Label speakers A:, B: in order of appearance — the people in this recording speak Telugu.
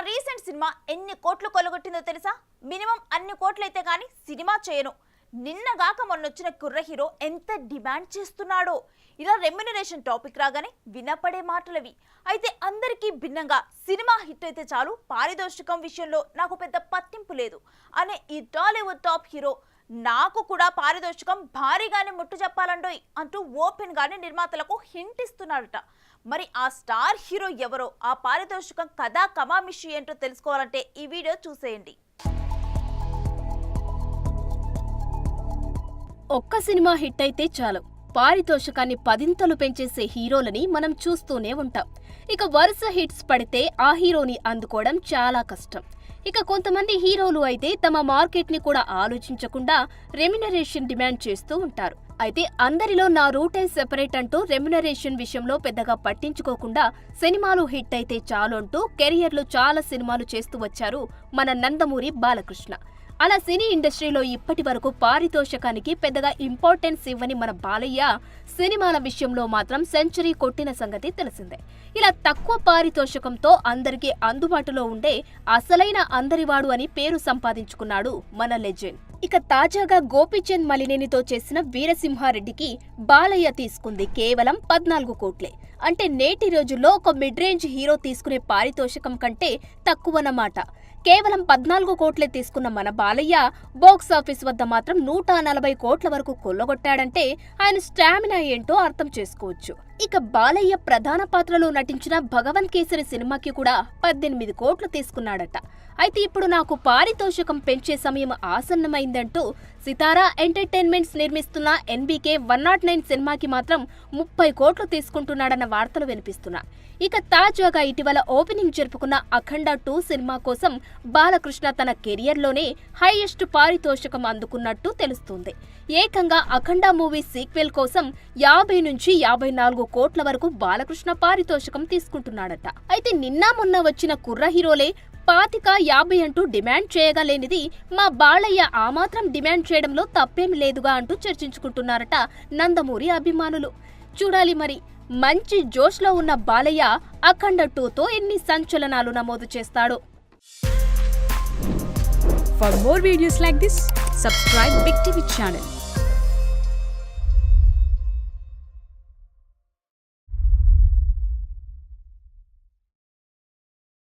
A: రీసెంట్ సినిమా ఎన్ని కోట్లు కొల్లగొట్టిందో తెలుసా? మినిమం అన్ని కోట్లయితే కానీ సినిమా చేయను. నిన్నగాక మొన్నొచ్చిన కుర్ర హీరో ఎంత డిమాండ్ చేస్తున్నాడో. ఇలా రెమ్యునరేషన్ టాపిక్ రాగానే వినపడే మాటలవి. అయితే అందరికీ భిన్నంగా సినిమా హిట్ అయితే చాలు, పారితోషికం విషయంలో నాకు పెద్ద పట్టింపు లేదు అనే ఈ టాలీవుడ్ టాప్ హీరో నాకు కూడా పారితోషికం భారీగానే ముట్టు చెప్పాలండోయ్ అంటూ ఓపెన్ గానే నిర్మాతలకు హింట్ ఇస్తున్నాడట. మరి ఆ స్టార్ హీరో ఎవరో, ఆ పారితోషికం కథా కమామిషి ఏంటో తెలుసుకోవాలంటే ఈ వీడియో చూసేయండి.
B: ఒక్క సినిమా హిట్ అయితే చాలు, పారితోషికాన్ని పదింతలు పెంచేసే హీరోలని మనం చూస్తూనే ఉంటాం. ఇక వరుస హిట్స్ పడితే ఆ హీరోని అందుకోవడం చాలా కష్టం. ఇక కొంతమంది హీరోలు అయితే తమ మార్కెట్ ని కూడా ఆలోచించకుండా రెమ్యునరేషన్ డిమాండ్ చేస్తూ ఉంటారు. అయితే అందరిలో నా రూటే సెపరేట్ అంటూ రెమ్యునరేషన్ విషయంలో పెద్దగా పట్టించుకోకుండా సినిమాలు హిట్ అయితే చాలు అంటూ కెరియర్లో చాలా సినిమాలు చేస్తూ వచ్చారు మన నందమూరి బాలకృష్ణ. అలా సినీ ఇండస్ట్రీలో ఇప్పటి వరకు పారితోషికానికి పెద్దగా ఇంపార్టెన్స్ ఇవ్వని మన బాలయ్య సినిమాల విషయంలో మాత్రం సెంచరీ కొట్టిన సంగతి తెలిసిందే. ఇలా తక్కువ పారితోషికంతో అందరికీ అందుబాటులో ఉండే అసలైన అందరివాడు అని పేరు సంపాదించుకున్నాడు మన లెజెండ్. ఇక తాజాగా గోపీచంద్ మలినేనితో చేసిన వీరసింహారెడ్డికి బాలయ్య తీసుకుంది కేవలం 14 కోట్లే. అంటే నేటి రోజుల్లో ఒక మిడ్ రేంజ్ హీరో తీసుకునే పారితోషికం కంటే తక్కువన్నమాట. కేవలం 14 కోట్లే తీసుకున్న మన బాలయ్య బాక్సాఫీస్ వద్ద మాత్రం 140 కోట్ల వరకు కొల్లగొట్టాడంటే ఆయన స్టామినా ఏంటో అర్థం చేసుకోవచ్చు. ఇక బాలయ్య ప్రధాన పాత్రలో నటించిన భగవంత్ కేసరి సినిమాకి కూడా 18 కోట్లు తీసుకున్నాడట. అయితే ఇప్పుడు నాకు పారితోషికం పెంచే సమయం ఆసన్నమైందంటూ సితారా ఎంటర్టైన్మెంట్స్ నిర్మిస్తున్న NBK 109 సినిమాకి మాత్రం 30 కోట్లు తీసుకుంటున్నాడన్న వార్తలు వినిపిస్తున్నా. ఇక తాజాగా ఇటీవల ఓపెనింగ్ జరుపుకున్న అఖండ 2 సినిమా కోసం బాలకృష్ణ తన కెరియర్లోనే హైయెస్ట్ పారితోషికం అందుకున్నట్టు తెలుస్తుంది. ఏకంగా అఖండ మూవీ సీక్వెల్ కోసం 50 నుంచి 54 కోట్ల వరకు బాలకృష్ణ పారితోషికం తీసుకుంటున్నాడట. అయితే నిన్న మొన్న వచ్చిన కుర్ర హీరోలే 25-50 అంటూ డిమాండ్ చేయగలేనిది మా బాలయ్య ఆ మాత్రం డిమాండ్ చేయడంలో తప్పేమి లేదుగా అంటూ చర్చించుకుంటున్నారట నందమూరి అభిమానులు. చూడాలి మరి మంచి జోష్లో ఉన్న బాలయ్య అఖండ 2తో ఎన్ని సంచలనాలు నమోదు చేస్తాడో.
C: For more videos like this, subscribe Big TV channel.